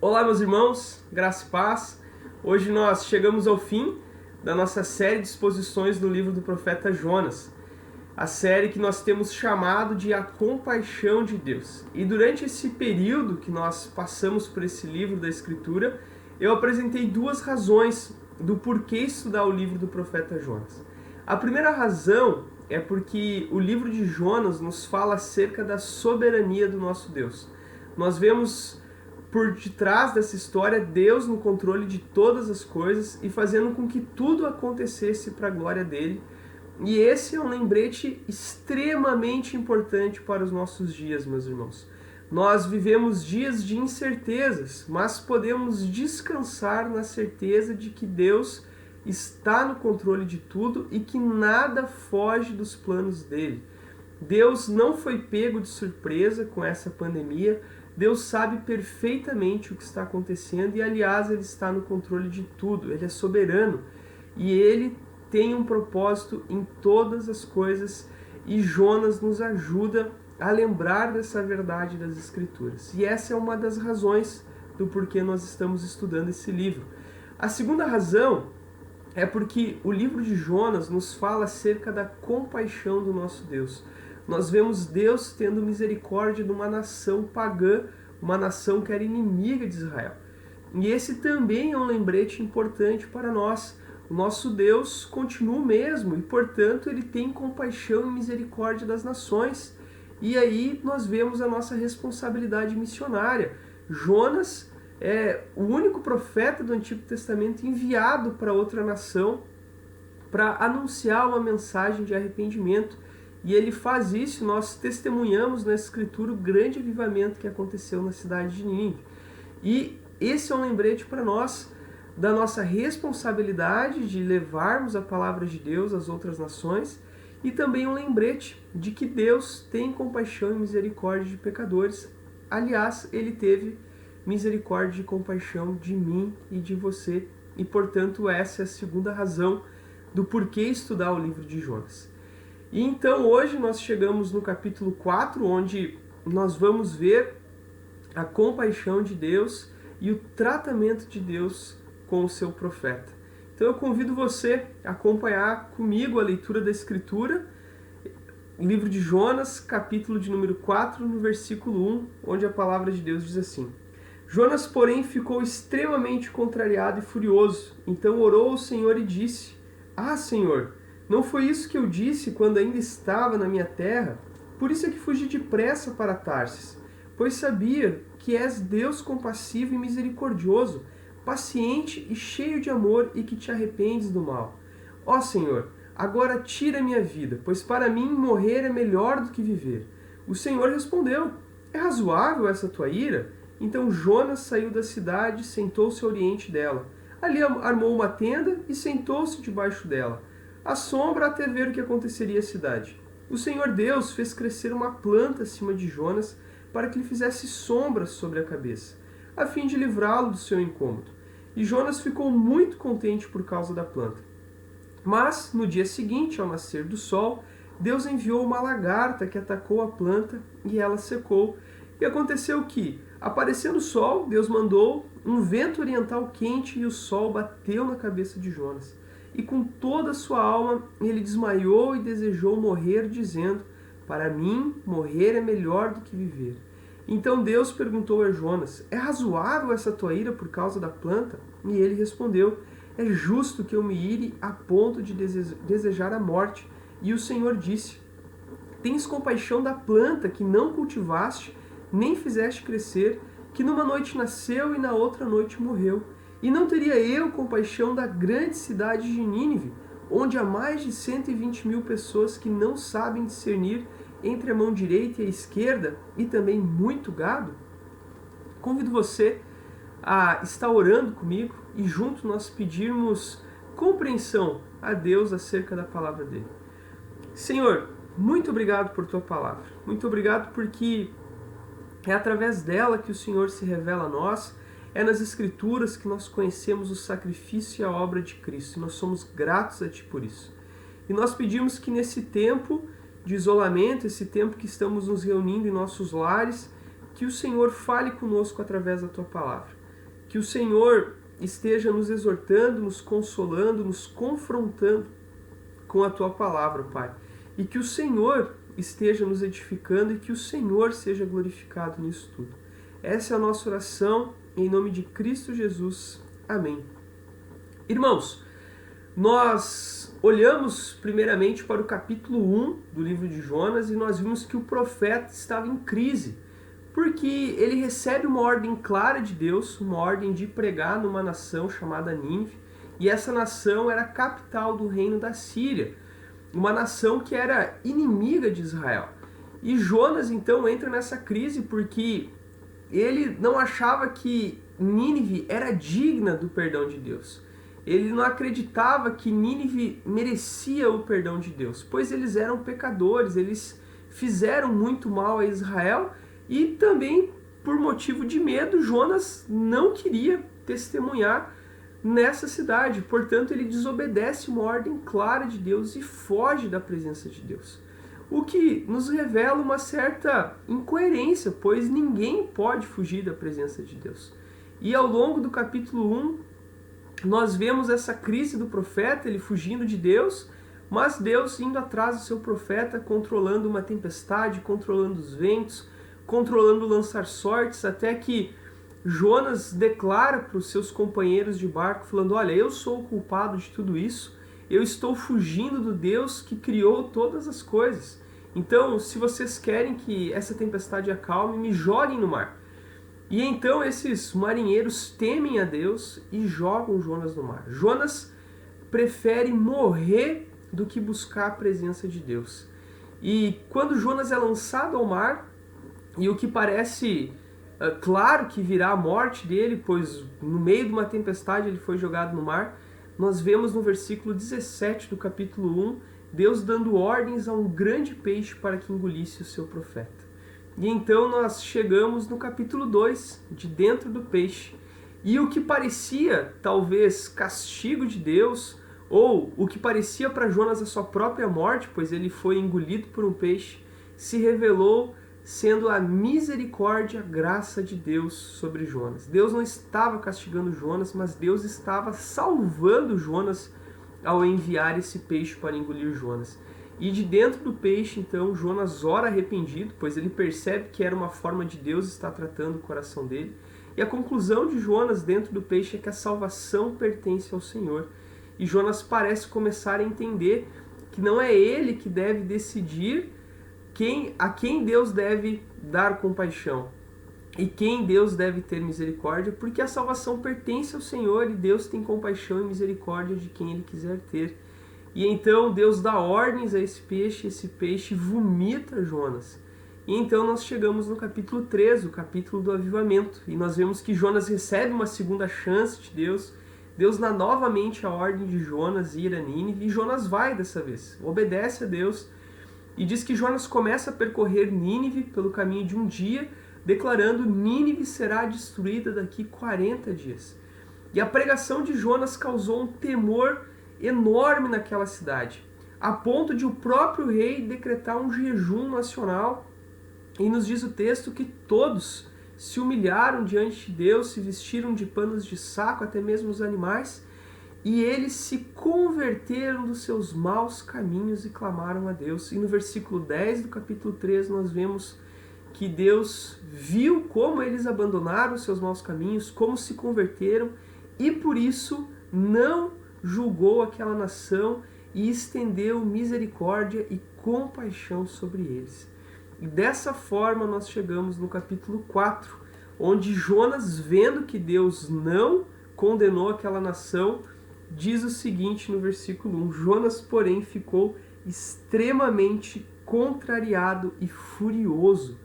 Olá, meus irmãos, graça e paz. Hoje nós chegamos ao fim da nossa série de exposições no livro do profeta Jonas, a série que nós temos chamado de A Compaixão de Deus. E durante esse período que nós passamos por esse livro da Escritura, eu apresentei duas razões do porquê estudar o livro do profeta Jonas. A primeira razão é porque o livro de Jonas nos fala acerca da soberania do nosso Deus. Nós vemos por detrás dessa história Deus no controle de todas as coisas e fazendo com que tudo acontecesse para a glória dele. E esse é um lembrete extremamente importante para os nossos dias, meus irmãos. Nós vivemos dias de incertezas, mas podemos descansar na certeza de que Deus está no controle de tudo e que nada foge dos planos dele. Deus não foi pego de surpresa com essa pandemia. Deus sabe perfeitamente o que está acontecendo e, aliás, Ele está no controle de tudo. Ele é soberano e Ele tem um propósito em todas as coisas, e Jonas nos ajuda a lembrar dessa verdade das Escrituras. E essa é uma das razões do porquê nós estamos estudando esse livro. A segunda razão é porque o livro de Jonas nos fala acerca da compaixão do nosso Deus. Nós vemos Deus tendo misericórdia de uma nação pagã, uma nação que era inimiga de Israel. E esse também é um lembrete importante para nós. O nosso Deus continua o mesmo e, portanto, Ele tem compaixão e misericórdia das nações. E aí nós vemos a nossa responsabilidade missionária. Jonas é o único profeta do Antigo Testamento enviado para outra nação para anunciar uma mensagem de arrependimento. E ele faz isso, nós testemunhamos na Escritura o grande avivamento que aconteceu na cidade de Nínive. E esse é um lembrete para nós da nossa responsabilidade de levarmos a palavra de Deus às outras nações, e também um lembrete de que Deus tem compaixão e misericórdia de pecadores. Aliás, Ele teve misericórdia e compaixão de mim e de você. E, portanto, essa é a segunda razão do porquê estudar o livro de Jonas. E então hoje nós chegamos no capítulo 4, onde nós vamos ver a compaixão de Deus e o tratamento de Deus com o seu profeta. Então eu convido você a acompanhar comigo a leitura da Escritura, livro de Jonas, capítulo de número 4, no versículo 1, onde a palavra de Deus diz assim: Jonas, porém, ficou extremamente contrariado e furioso. Então orou ao Senhor e disse: Ah, Senhor, não foi isso que eu disse quando ainda estava na minha terra? Por isso é que fugi depressa para Tarsis, pois sabia que és Deus compassivo e misericordioso, paciente e cheio de amor, e que te arrependes do mal. Ó Senhor, agora tira minha vida, pois para mim morrer é melhor do que viver. O Senhor respondeu: É razoável essa tua ira? Então Jonas saiu da cidade e sentou-se ao oriente dela. Ali armou uma tenda e sentou-se debaixo dela, à sombra, até ver o que aconteceria à cidade. O Senhor Deus fez crescer uma planta acima de Jonas para que lhe fizesse sombra sobre a cabeça, a fim de livrá-lo do seu incômodo. E Jonas ficou muito contente por causa da planta. Mas, no dia seguinte, ao nascer do sol, Deus enviou uma lagarta que atacou a planta e ela secou. E aconteceu que, aparecendo o sol, Deus mandou um vento oriental quente e o sol bateu na cabeça de Jonas. E com toda a sua alma ele desmaiou e desejou morrer, dizendo: Para mim, morrer é melhor do que viver. Então Deus perguntou a Jonas: É razoável essa tua ira por causa da planta? E ele respondeu: É justo que eu me ire a ponto de desejar a morte. E o Senhor disse: Tens compaixão da planta que não cultivaste, nem fizeste crescer, que numa noite nasceu e na outra noite morreu. E não teria eu compaixão da grande cidade de Nínive, onde há mais de 120.000 pessoas que não sabem discernir entre a mão direita e a esquerda, e também muito gado? Convido você a estar orando comigo e junto nós pedirmos compreensão a Deus acerca da palavra dele. Senhor, muito obrigado por tua palavra. Muito obrigado porque é através dela que o Senhor se revela a nós. É nas Escrituras que nós conhecemos o sacrifício e a obra de Cristo. E nós somos gratos a Ti por isso. E nós pedimos que nesse tempo de isolamento, esse tempo que estamos nos reunindo em nossos lares, que o Senhor fale conosco através da Tua palavra. Que o Senhor esteja nos exortando, nos consolando, nos confrontando com a Tua palavra, Pai. E que o Senhor esteja nos edificando e que o Senhor seja glorificado nisso tudo. Essa é a nossa oração, em nome de Cristo Jesus. Amém. Irmãos, nós olhamos primeiramente para o capítulo 1 do livro de Jonas e nós vimos que o profeta estava em crise, porque ele recebe uma ordem clara de Deus, uma ordem de pregar numa nação chamada Nínive, e essa nação era a capital do reino da Síria, uma nação que era inimiga de Israel. E Jonas então entra nessa crise porque ele não achava que Nínive era digna do perdão de Deus. Ele não acreditava que Nínive merecia o perdão de Deus, pois eles eram pecadores, eles fizeram muito mal a Israel e também, por motivo de medo, Jonas não queria testemunhar nessa cidade. Portanto, ele desobedece uma ordem clara de Deus e foge da presença de Deus. O que nos revela uma certa incoerência, pois ninguém pode fugir da presença de Deus. E ao longo do capítulo 1, nós vemos essa crise do profeta, ele fugindo de Deus, mas Deus indo atrás do seu profeta, controlando uma tempestade, controlando os ventos, controlando lançar sortes, até que Jonas declara para os seus companheiros de barco, falando: olha, eu sou o culpado de tudo isso, eu estou fugindo do Deus que criou todas as coisas. Então, se vocês querem que essa tempestade acalme, me joguem no mar. E então esses marinheiros temem a Deus e jogam Jonas no mar. Jonas prefere morrer do que buscar a presença de Deus. E quando Jonas é lançado ao mar, e o que parece claro que virá a morte dele, pois no meio de uma tempestade ele foi jogado no mar, nós vemos no versículo 17 do capítulo 1, Deus dando ordens a um grande peixe para que engolisse o seu profeta. E então nós chegamos no capítulo 2, de dentro do peixe. E o que parecia talvez castigo de Deus, ou o que parecia para Jonas a sua própria morte, pois ele foi engolido por um peixe, se revelou sendo a misericórdia, a graça de Deus sobre Jonas. Deus não estava castigando Jonas, mas Deus estava salvando Jonas ao enviar esse peixe para engolir Jonas. E de dentro do peixe, então, Jonas ora arrependido, pois ele percebe que era uma forma de Deus estar tratando o coração dele. E a conclusão de Jonas dentro do peixe é que a salvação pertence ao Senhor. E Jonas parece começar a entender que não é ele que deve decidir a quem Deus deve dar compaixão e quem Deus deve ter misericórdia, porque a salvação pertence ao Senhor e Deus tem compaixão e misericórdia de quem Ele quiser ter. E então Deus dá ordens a esse peixe vomita Jonas. E então nós chegamos no capítulo 3, o capítulo do avivamento, e nós vemos que Jonas recebe uma segunda chance de Deus. Deus dá novamente a ordem de Jonas ir a Nínive, e Jonas vai dessa vez, obedece a Deus, e diz que Jonas começa a percorrer Nínive pelo caminho de um dia, declarando: Nínive será destruída daqui 40 dias. E a pregação de Jonas causou um temor enorme naquela cidade, a ponto de o próprio rei decretar um jejum nacional. E nos diz o texto que todos se humilharam diante de Deus, se vestiram de panos de saco, até mesmo os animais, e eles se converteram dos seus maus caminhos e clamaram a Deus. E no versículo 10 do capítulo 3 nós vemos que Deus viu como eles abandonaram os seus maus caminhos, como se converteram, e por isso não julgou aquela nação e estendeu misericórdia e compaixão sobre eles. E dessa forma nós chegamos no capítulo 4, onde Jonas, vendo que Deus não condenou aquela nação, diz o seguinte no versículo 1: Jonas, porém, ficou extremamente contrariado e furioso.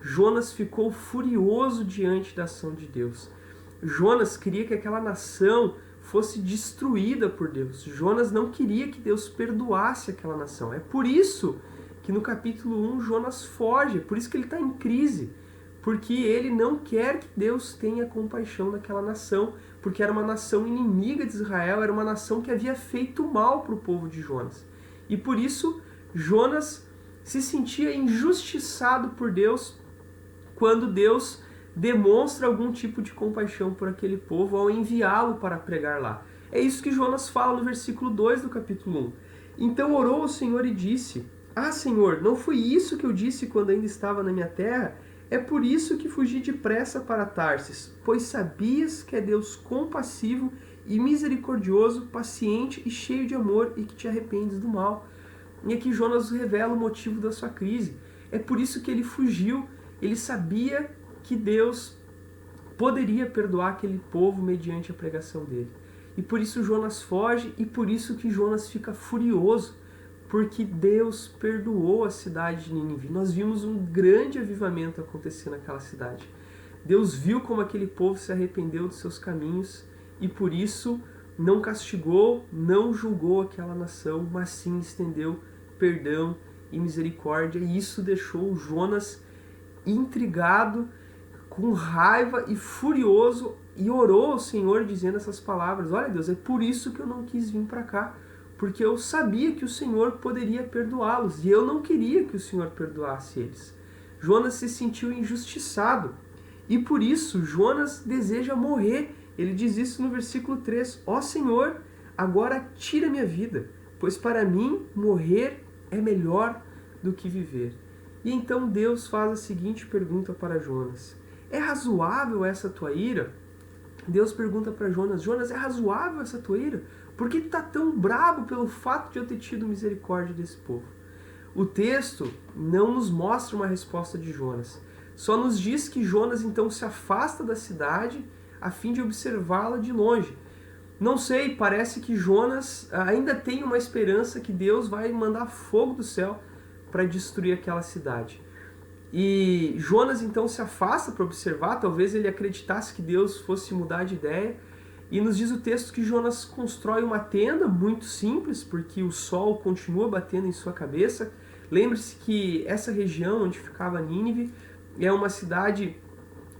Jonas ficou furioso diante da ação de Deus. Jonas queria que aquela nação fosse destruída por Deus. Jonas não queria que Deus perdoasse aquela nação. É por isso que no capítulo 1 Jonas foge, é por isso que ele está em crise, porque ele não quer que Deus tenha compaixão daquela nação, porque era uma nação inimiga de Israel, era uma nação que havia feito mal para o povo de Jonas. E por isso Jonas se sentia injustiçado por Deus quando Deus demonstra algum tipo de compaixão por aquele povo ao enviá-lo para pregar lá. É isso que Jonas fala no versículo 2 do capítulo 1. Então orou ao Senhor e disse: Ah, Senhor, não foi isso que eu disse quando ainda estava na minha terra? É por isso que fugi depressa para Tarsis, pois sabias que é Deus compassivo e misericordioso, paciente e cheio de amor, e que te arrependes do mal. E aqui Jonas revela o motivo da sua crise. É por isso que ele fugiu. Ele sabia que Deus poderia perdoar aquele povo mediante a pregação dele. E por isso Jonas foge, e por isso que Jonas fica furioso, porque Deus perdoou a cidade de Nínive. Nós vimos um grande avivamento acontecer naquela cidade. Deus viu como aquele povo se arrependeu dos seus caminhos e por isso não castigou, não julgou aquela nação, mas sim estendeu perdão e misericórdia. E isso deixou Jonas intrigado, com raiva e furioso, e orou ao Senhor dizendo essas palavras: olha, Deus, é por isso que eu não quis vir para cá, porque eu sabia que o Senhor poderia perdoá-los, e eu não queria que o Senhor perdoasse eles. Jonas se sentiu injustiçado, e por isso Jonas deseja morrer. Ele diz isso no versículo 3: Ó Senhor, agora tira minha vida, pois para mim morrer é melhor do que viver. E então Deus faz a seguinte pergunta para Jonas: é razoável essa tua ira? Deus pergunta para Jonas: Jonas, é razoável essa tua ira? Por que tu está tão bravo pelo fato de eu ter tido misericórdia desse povo? O texto não nos mostra uma resposta de Jonas. Só nos diz que Jonas então se afasta da cidade a fim de observá-la de longe. Não sei, parece que Jonas ainda tem uma esperança que Deus vai mandar fogo do céu para destruir aquela cidade. E Jonas então se afasta para observar, talvez ele acreditasse que Deus fosse mudar de ideia. E nos diz o texto que Jonas constrói uma tenda muito simples, porque o sol continua batendo em sua cabeça. Lembre-se que essa região onde ficava Nínive é uma cidade,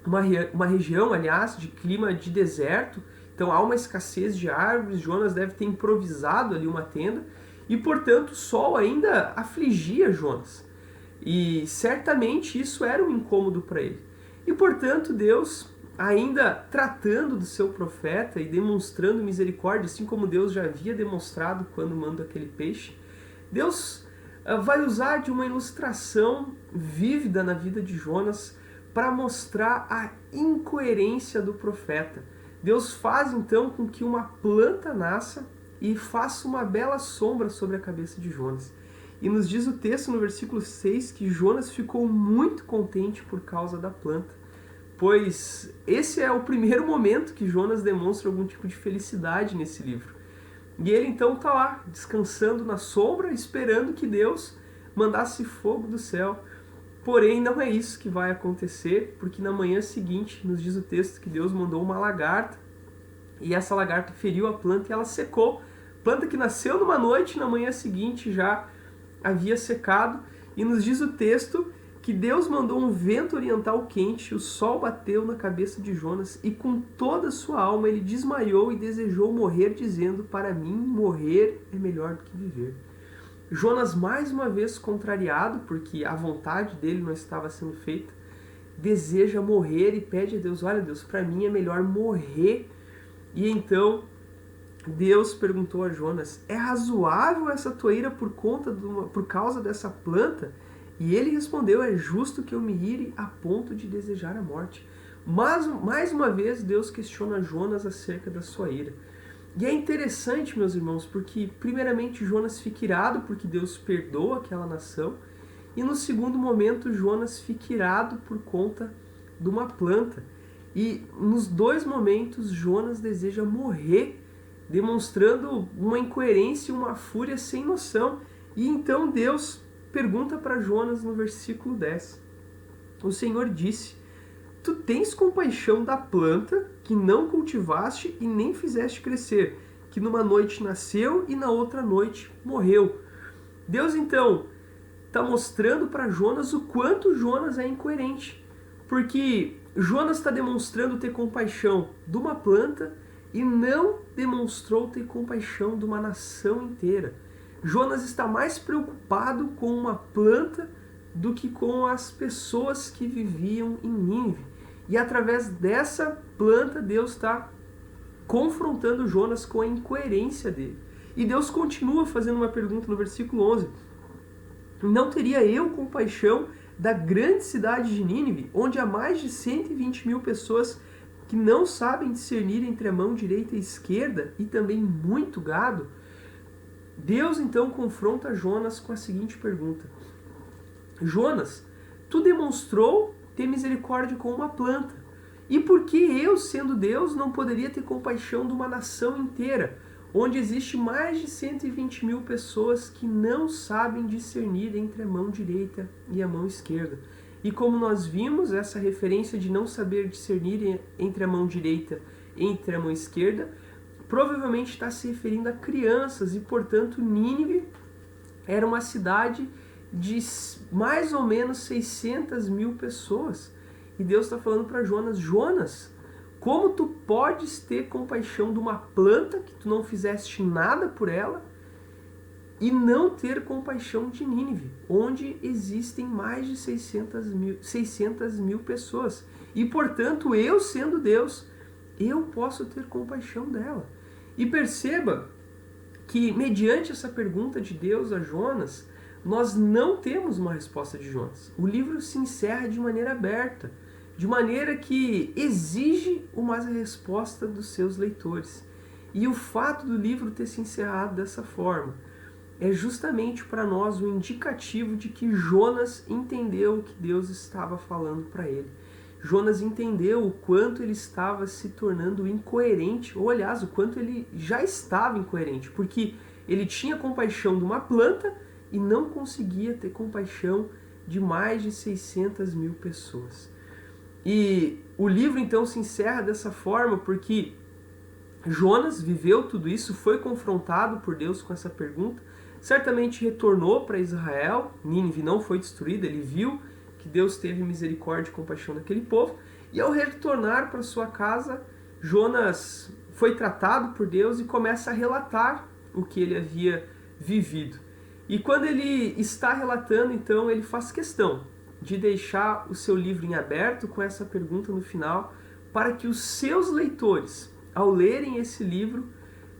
uma região, aliás, de clima de deserto. Então há uma escassez de árvores. Jonas deve ter improvisado ali uma tenda. E, portanto, o sol ainda afligia Jonas. E certamente isso era um incômodo para ele. E, portanto, Deus, ainda tratando do seu profeta e demonstrando misericórdia, assim como Deus já havia demonstrado quando manda aquele peixe, Deus vai usar de uma ilustração vívida na vida de Jonas para mostrar a incoerência do profeta. Deus faz então com que uma planta nasça e faça uma bela sombra sobre a cabeça de Jonas. E nos diz o texto no versículo 6 que Jonas ficou muito contente por causa da planta, pois esse é o primeiro momento que Jonas demonstra algum tipo de felicidade nesse livro. E ele então está lá, descansando na sombra, esperando que Deus mandasse fogo do céu. Porém, não é isso que vai acontecer, porque na manhã seguinte, nos diz o texto que Deus mandou uma lagarta, e essa lagarta feriu a planta e ela secou. Planta que nasceu numa noite, na manhã seguinte já havia secado, e nos diz o texto que Deus mandou um vento oriental quente, o sol bateu na cabeça de Jonas, e com toda a sua alma ele desmaiou e desejou morrer, dizendo: para mim, morrer é melhor do que viver. Jonas, mais uma vez contrariado, porque a vontade dele não estava sendo feita, deseja morrer e pede a Deus: olha, Deus, para mim é melhor morrer. E então Deus perguntou a Jonas: é razoável essa tua ira por causa dessa planta? E ele respondeu: é justo que eu me ire a ponto de desejar a morte. Mas, mais uma vez, Deus questiona Jonas acerca da sua ira. E é interessante, meus irmãos, porque primeiramente Jonas fica irado porque Deus perdoa aquela nação, e no segundo momento Jonas fica irado por conta de uma planta. E nos dois momentos Jonas deseja morrer, demonstrando uma incoerência e uma fúria sem noção. E então Deus pergunta para Jonas no versículo 10. O Senhor disse: tu tens compaixão da planta que não cultivaste e nem fizeste crescer, que numa noite nasceu e na outra noite morreu. Deus então está mostrando para Jonas o quanto Jonas é incoerente, porque Jonas está demonstrando ter compaixão de uma planta e não demonstrou ter compaixão de uma nação inteira. Jonas está mais preocupado com uma planta do que com as pessoas que viviam em Nínive. E através dessa planta, Deus está confrontando Jonas com a incoerência dele. E Deus continua fazendo uma pergunta no versículo 11. Não teria eu compaixão da grande cidade de Nínive, onde há mais de 120 mil pessoas que não sabem discernir entre a mão direita e esquerda, e também muito gado? Deus então confronta Jonas com a seguinte pergunta: Jonas, tu demonstrou ter misericórdia com uma planta, e por que eu, sendo Deus, não poderia ter compaixão de uma nação inteira, onde existe mais de 120 mil pessoas que não sabem discernir entre a mão direita e a mão esquerda? E como nós vimos, essa referência de não saber discernir entre a mão direita e entre a mão esquerda, provavelmente está se referindo a crianças, e portanto Nínive era uma cidade de mais ou menos 600 mil pessoas. E Deus está falando para Jonas: Jonas, como tu podes ter compaixão de uma planta que tu não fizeste nada por ela, e não ter compaixão de Nínive, onde existem mais de 600 mil pessoas? E portanto, eu sendo Deus, eu posso ter compaixão dela. E perceba que mediante essa pergunta de Deus a Jonas, nós não temos uma resposta de Jonas. O livro se encerra de maneira aberta, de maneira que exige uma resposta dos seus leitores. E o fato do livro ter se encerrado dessa forma é justamente para nós um indicativo de que Jonas entendeu o que Deus estava falando para ele. Jonas entendeu o quanto ele estava se tornando incoerente, ou aliás, o quanto ele já estava incoerente, porque ele tinha compaixão de uma planta e não conseguia ter compaixão de mais de 600 mil pessoas. E o livro então se encerra dessa forma porque Jonas viveu tudo isso, foi confrontado por Deus com essa pergunta, certamente retornou para Israel. Nínive não foi destruída, ele viu que Deus teve misericórdia e compaixão daquele povo, e ao retornar para sua casa, Jonas foi tratado por Deus e começa a relatar o que ele havia vivido. E quando ele está relatando, então, ele faz questão de deixar o seu livro em aberto com essa pergunta no final, para que os seus leitores, ao lerem esse livro,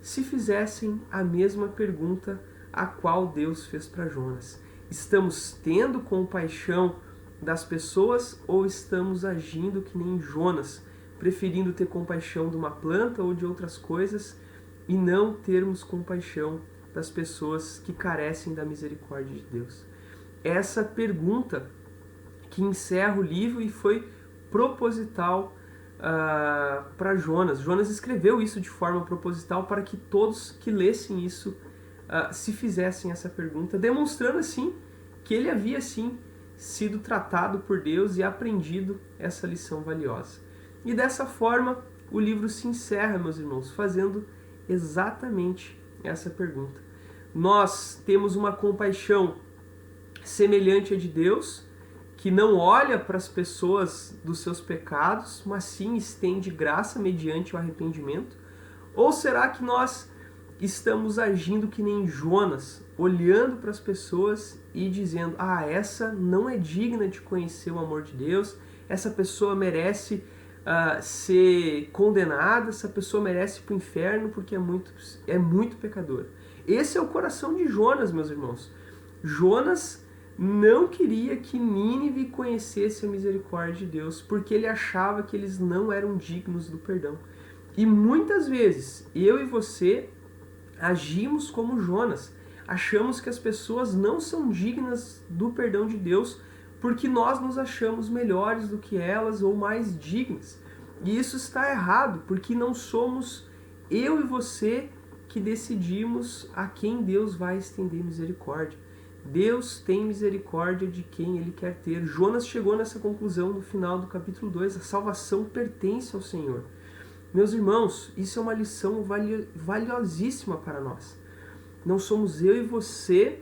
se fizessem a mesma pergunta a qual Deus fez para Jonas. Estamos tendo compaixão das pessoas ou estamos agindo que nem Jonas, preferindo ter compaixão de uma planta ou de outras coisas e não termos compaixão das pessoas que carecem da misericórdia de Deus? Essa pergunta que encerra o livro e foi proposital para Jonas. Jonas escreveu isso de forma proposital para que todos que lessem isso se fizessem essa pergunta, demonstrando assim que ele havia sim sido tratado por Deus e aprendido essa lição valiosa. E dessa forma o livro se encerra, meus irmãos, fazendo exatamente essa pergunta. Nós temos uma compaixão semelhante à de Deus, que não olha para as pessoas dos seus pecados, mas sim estende graça mediante o arrependimento? Ou será que nós estamos agindo que nem Jonas, olhando para as pessoas e dizendo: essa não é digna de conhecer o amor de Deus, essa pessoa merece ser condenada, essa pessoa merece ir para o inferno porque é muito pecadora? Esse é o coração de Jonas, meus irmãos. Jonas não queria que Nínive conhecesse a misericórdia de Deus, porque ele achava que eles não eram dignos do perdão. E muitas vezes, eu e você agimos como Jonas. Achamos que as pessoas não são dignas do perdão de Deus porque nós nos achamos melhores do que elas ou mais dignas. E isso está errado, porque não somos eu e você que decidimos a quem Deus vai estender misericórdia. Deus tem misericórdia de quem Ele quer ter. Jonas chegou nessa conclusão no final do capítulo 2. A salvação pertence ao Senhor. Meus irmãos, isso é uma lição valiosíssima para nós. Não somos eu e você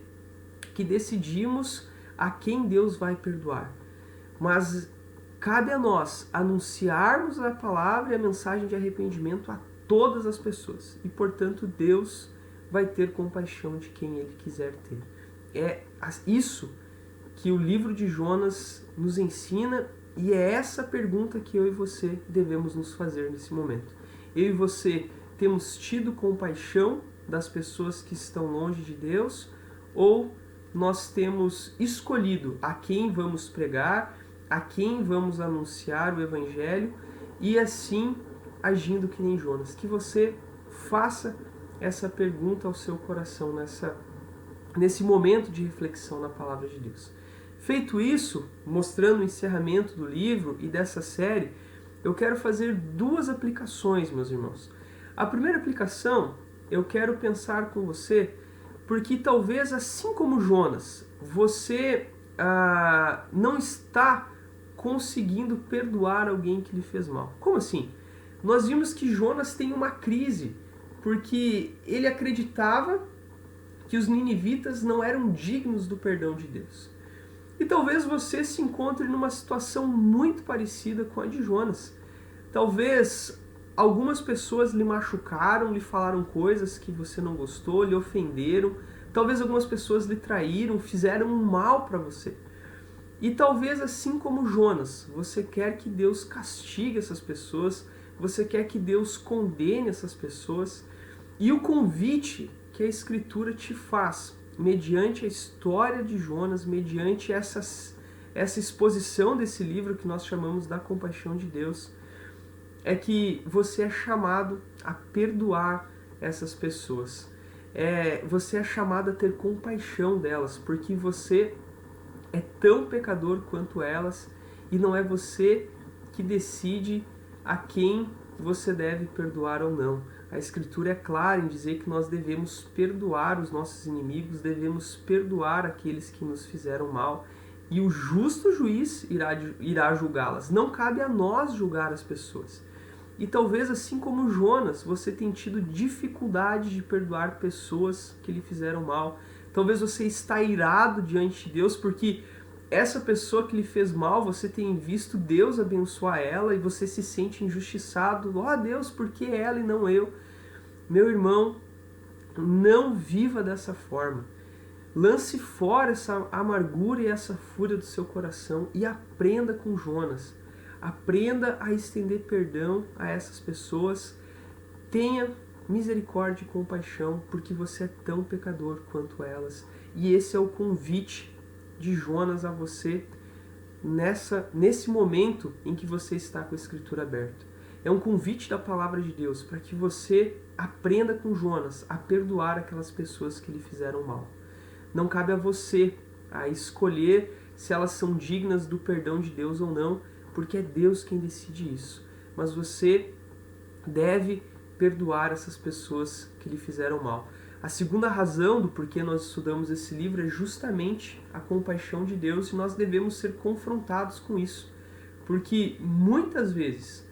que decidimos a quem Deus vai perdoar. Mas cabe a nós anunciarmos a palavra e a mensagem de arrependimento a todas as pessoas. E, portanto, Deus vai ter compaixão de quem Ele quiser ter. É isso que o livro de Jonas nos ensina E é essa pergunta que eu e você devemos nos fazer nesse momento. Eu e você temos tido compaixão das pessoas que estão longe de Deus, ou nós temos escolhido a quem vamos pregar, a quem vamos anunciar o Evangelho, e assim agindo que nem Jonas? Que você faça essa pergunta ao seu coração nesse momento de reflexão na palavra de Deus. Feito isso, mostrando o encerramento do livro e dessa série, eu quero fazer duas aplicações, meus irmãos. A primeira aplicação, eu quero pensar com você, porque talvez assim como Jonas, você não está conseguindo perdoar alguém que lhe fez mal. Como assim? Nós vimos que Jonas tem uma crise, porque ele acreditava que os ninivitas não eram dignos do perdão de Deus. E talvez você se encontre numa situação muito parecida com a de Jonas. Talvez algumas pessoas lhe machucaram, lhe falaram coisas que você não gostou, lhe ofenderam. Talvez algumas pessoas lhe traíram, fizeram um mal para você. E talvez assim como Jonas, você quer que Deus castigue essas pessoas, você quer que Deus condene essas pessoas. E o convite que a Escritura te faz, mediante a história de Jonas, mediante essa exposição desse livro que nós chamamos da compaixão de Deus, é que você é chamado a perdoar essas pessoas. Você é chamado a ter compaixão delas, porque você é tão pecador quanto elas, e não é você que decide a quem você deve perdoar ou não. A Escritura é clara em dizer que nós devemos perdoar os nossos inimigos, devemos perdoar aqueles que nos fizeram mal, e o justo juiz irá julgá-las. Não cabe a nós julgar as pessoas. E talvez assim como Jonas, você tenha tido dificuldade de perdoar pessoas que lhe fizeram mal. Talvez você está irado diante de Deus porque essa pessoa que lhe fez mal, você tem visto Deus abençoar ela e você se sente injustiçado. Ó Deus, por que ela e não eu? Meu irmão, não viva dessa forma. Lance fora essa amargura e essa fúria do seu coração e aprenda com Jonas. Aprenda a estender perdão a essas pessoas. Tenha misericórdia e compaixão, porque você é tão pecador quanto elas. E esse é o convite de Jonas a você nesse momento em que você está com a Escritura aberta. É um convite da palavra de Deus para que você aprenda com Jonas a perdoar aquelas pessoas que lhe fizeram mal. Não cabe a você a escolher se elas são dignas do perdão de Deus ou não, porque é Deus quem decide isso. Mas você deve perdoar essas pessoas que lhe fizeram mal. A segunda razão do porquê nós estudamos esse livro é justamente a compaixão de Deus, e nós devemos ser confrontados com isso. Porque muitas vezes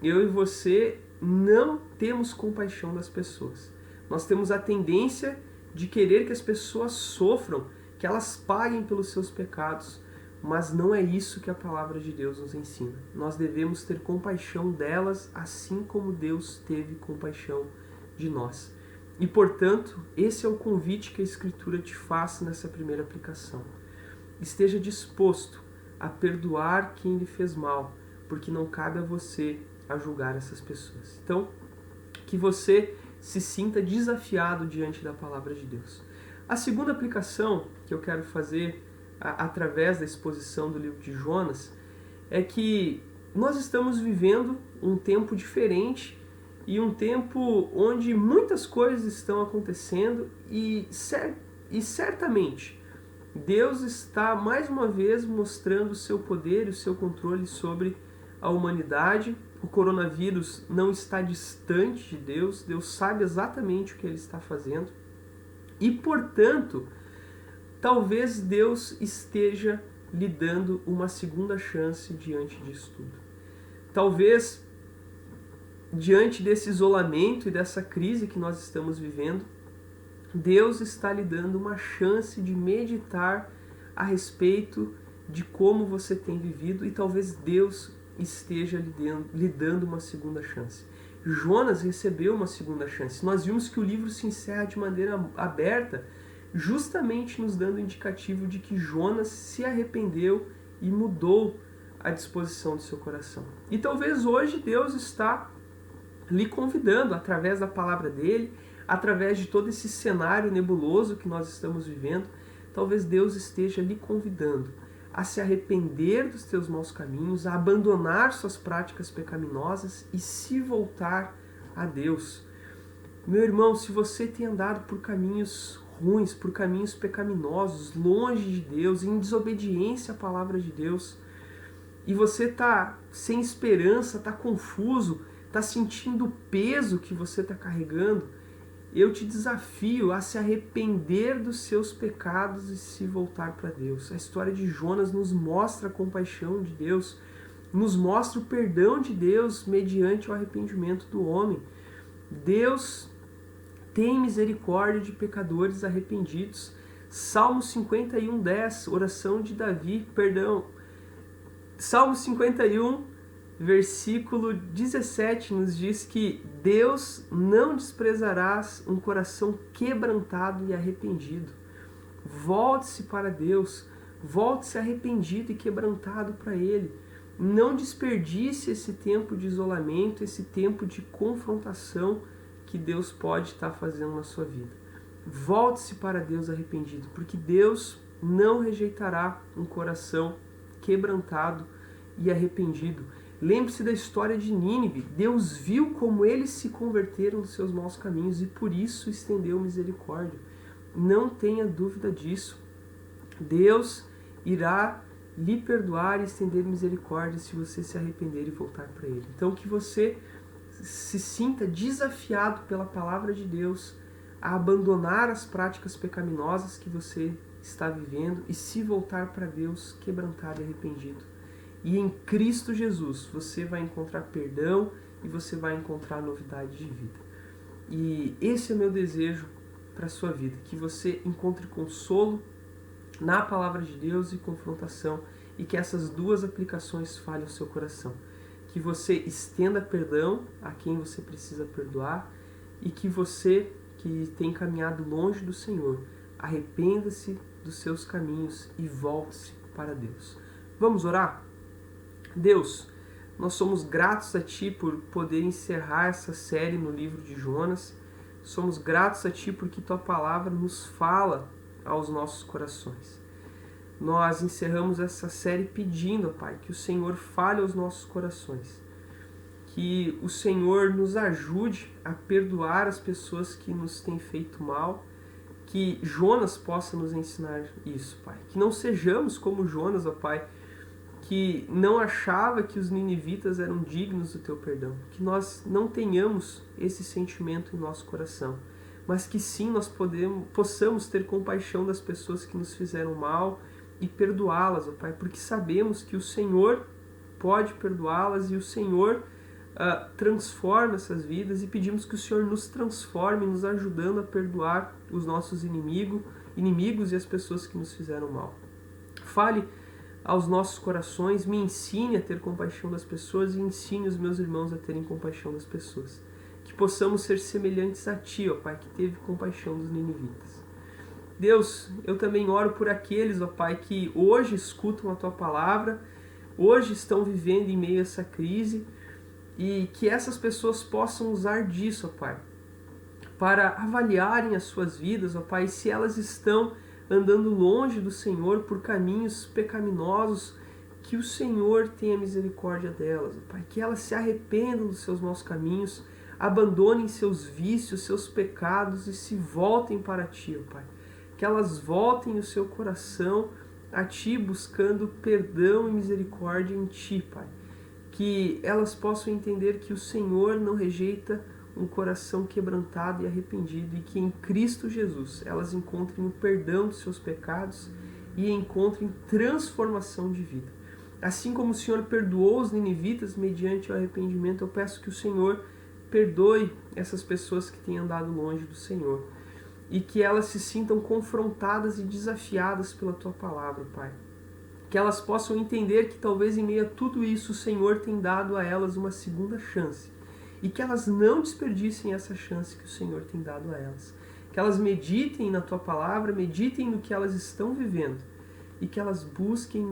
eu e você não temos compaixão das pessoas. Nós temos a tendência de querer que as pessoas sofram, que elas paguem pelos seus pecados, mas não é isso que a palavra de Deus nos ensina. Nós devemos ter compaixão delas, assim como Deus teve compaixão de nós. E, portanto, esse é o convite que a Escritura te faz nessa primeira aplicação. Esteja disposto a perdoar quem lhe fez mal, porque não cabe a você a julgar essas pessoas. Então, que você se sinta desafiado diante da palavra de Deus. A segunda aplicação que eu quero fazer através da exposição do livro de Jonas é que nós estamos vivendo um tempo diferente e um tempo onde muitas coisas estão acontecendo e certamente Deus está mais uma vez mostrando o seu poder e o seu controle sobre a humanidade. O coronavírus não está distante de Deus, Deus sabe exatamente o que ele está fazendo e, portanto, talvez Deus esteja lhe dando uma segunda chance diante disso tudo. Talvez, diante desse isolamento e dessa crise que nós estamos vivendo, Deus está lhe dando uma chance de meditar a respeito de como você tem vivido, e talvez Deus esteja lhe dando uma segunda chance. Jonas recebeu uma segunda chance. Nós vimos que o livro se encerra de maneira aberta, justamente nos dando indicativo de que Jonas se arrependeu e mudou à disposição do seu coração. E talvez hoje Deus está lhe convidando, através da palavra dele, através de todo esse cenário nebuloso que nós estamos vivendo, talvez Deus esteja lhe convidando a se arrepender dos teus maus caminhos, a abandonar suas práticas pecaminosas e se voltar a Deus. Meu irmão, se você tem andado por caminhos ruins, por caminhos pecaminosos, longe de Deus, em desobediência à palavra de Deus, e você está sem esperança, está confuso, está sentindo o peso que você está carregando, eu te desafio a se arrepender dos seus pecados e se voltar para Deus. A história de Jonas nos mostra a compaixão de Deus, nos mostra o perdão de Deus mediante o arrependimento do homem. Deus tem misericórdia de pecadores arrependidos. Salmo 51:10, oração de Davi, Salmo 51, versículo 17 nos diz que Deus não desprezarás um coração quebrantado e arrependido. Volte-se para Deus, volte-se arrependido e quebrantado para Ele. Não desperdice esse tempo de isolamento, esse tempo de confrontação que Deus pode estar fazendo na sua vida. Volte-se para Deus arrependido, porque Deus não rejeitará um coração quebrantado e arrependido. Lembre-se da história de Nínive. Deus viu como eles se converteram dos seus maus caminhos e por isso estendeu misericórdia. Não tenha dúvida disso. Deus irá lhe perdoar e estender misericórdia se você se arrepender e voltar para Ele. Então que você se sinta desafiado pela palavra de Deus a abandonar as práticas pecaminosas que você está vivendo e se voltar para Deus quebrantado e arrependido. E em Cristo Jesus você vai encontrar perdão e você vai encontrar novidade de vida. E esse é meu desejo para a sua vida, que você encontre consolo na palavra de Deus e confrontação, e que essas duas aplicações falhem o seu coração. Que você estenda perdão a quem você precisa perdoar e que você, que tem caminhado longe do Senhor, arrependa-se dos seus caminhos e volte-se para Deus. Vamos orar? Deus, nós somos gratos a Ti por poder encerrar essa série no livro de Jonas. Somos gratos a Ti porque Tua palavra nos fala aos nossos corações. Nós encerramos essa série pedindo, Pai, que o Senhor fale aos nossos corações. Que o Senhor nos ajude a perdoar as pessoas que nos têm feito mal. Que Jonas possa nos ensinar isso, Pai. Que não sejamos como Jonas, ó Pai, que não achava que os ninivitas eram dignos do Teu perdão. Que nós não tenhamos esse sentimento em nosso coração, mas que sim nós possamos ter compaixão das pessoas que nos fizeram mal e perdoá-las, ó Pai, porque sabemos que o Senhor pode perdoá-las e o Senhor transforma essas vidas, e pedimos que o Senhor nos transforme, nos ajudando a perdoar os nossos inimigos e as pessoas que nos fizeram mal. Fale aos nossos corações, me ensine a ter compaixão das pessoas e ensine os meus irmãos a terem compaixão das pessoas. Que possamos ser semelhantes a Ti, ó Pai, que teve compaixão dos ninivitas. Deus, eu também oro por aqueles, ó Pai, que hoje escutam a Tua palavra, hoje estão vivendo em meio a essa crise, e que essas pessoas possam usar disso, ó Pai, para avaliarem as suas vidas, ó Pai, se elas estão andando longe do Senhor por caminhos pecaminosos, que o Senhor tenha misericórdia delas, ó Pai, que elas se arrependam dos seus maus caminhos, abandonem seus vícios, seus pecados e se voltem para Ti, ó Pai. Que elas voltem o seu coração a Ti, buscando perdão e misericórdia em Ti, Pai. Que elas possam entender que o Senhor não rejeita um coração quebrantado e arrependido, e que em Cristo Jesus elas encontrem o perdão dos seus pecados e encontrem transformação de vida. Assim como o Senhor perdoou os ninivitas mediante o arrependimento, eu peço que o Senhor perdoe essas pessoas que têm andado longe do Senhor, e que elas se sintam confrontadas e desafiadas pela Tua palavra, Pai. Que elas possam entender que talvez em meio a tudo isso o Senhor tem dado a elas uma segunda chance, e que elas não desperdicem essa chance que o Senhor tem dado a elas. Que elas meditem na Tua palavra, meditem no que elas estão vivendo, e que elas busquem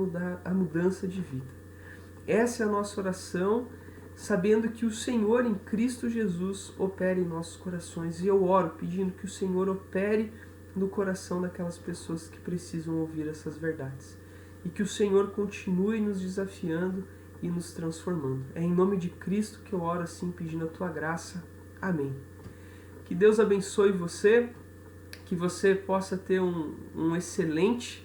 a mudança de vida. Essa é a nossa oração, sabendo que o Senhor em Cristo Jesus opera em nossos corações. E eu oro pedindo que o Senhor opere no coração daquelas pessoas que precisam ouvir essas verdades. E que o Senhor continue nos desafiando e nos transformando. É em nome de Cristo que eu oro assim, pedindo a tua graça. Amém. Que Deus abençoe você, que você possa ter um excelente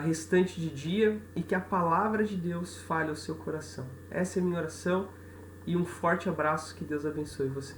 restante de dia e que a palavra de Deus fale ao seu coração. Essa é a minha oração e um forte abraço. Que Deus abençoe você.